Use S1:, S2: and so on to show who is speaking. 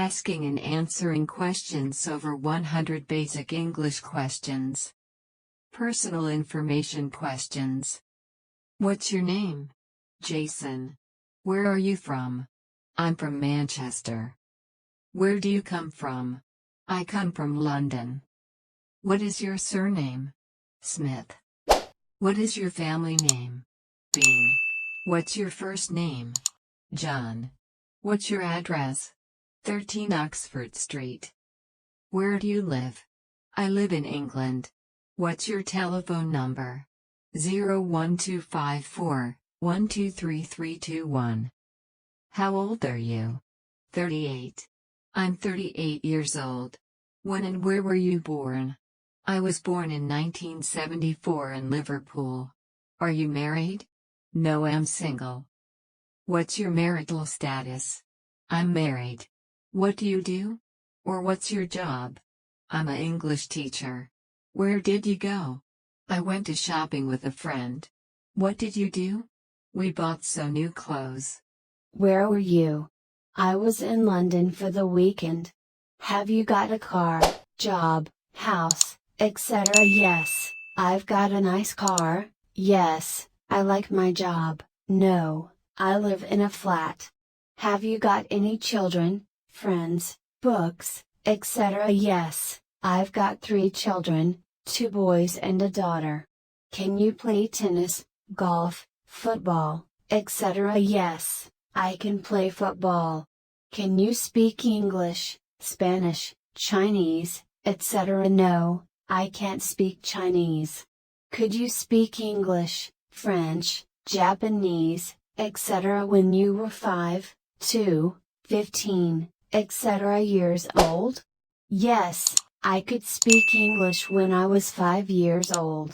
S1: asking and answering questions over 100 basic English questions. Personal information questions. What's your name? Jason. Where are you from? I'm from Manchester. Where do you come from? I come from London. What is your surname? Smith. What is your family name? Bean. What's your first name? John. What's your address? 13 Oxford Street. Where do you live? I live in England. What's your telephone number? 01254 123321. How old are you? 38. I'm 38 years old. When and where were you born? I was born in 1974 in Liverpool. Are you married? No, I'm single. What's your marital status? I'm married. What do you do? Or what's your job? I'm an English teacher. Where did you go? I went to shopping with a friend. What did you do? We bought some new clothes.
S2: Where were you? I was in London for the weekend. Have you got a car, job, house, etc.? Yes, I've got a nice car. Yes, I like my job. No, I live in a flat. Have you got any children, friends, books, etc.? Yes, I've got 3 children, 2 boys and a daughter. Can you play tennis, golf, football, etc.? Yes, I can play football. Can you speak English, Spanish, Chinese, etc.? No, I can't speak Chinese. Could you speak English, French, Japanese, etc. when you were 5, 2, 15, etc. years old? Yes, I could speak English when I was 5 years old.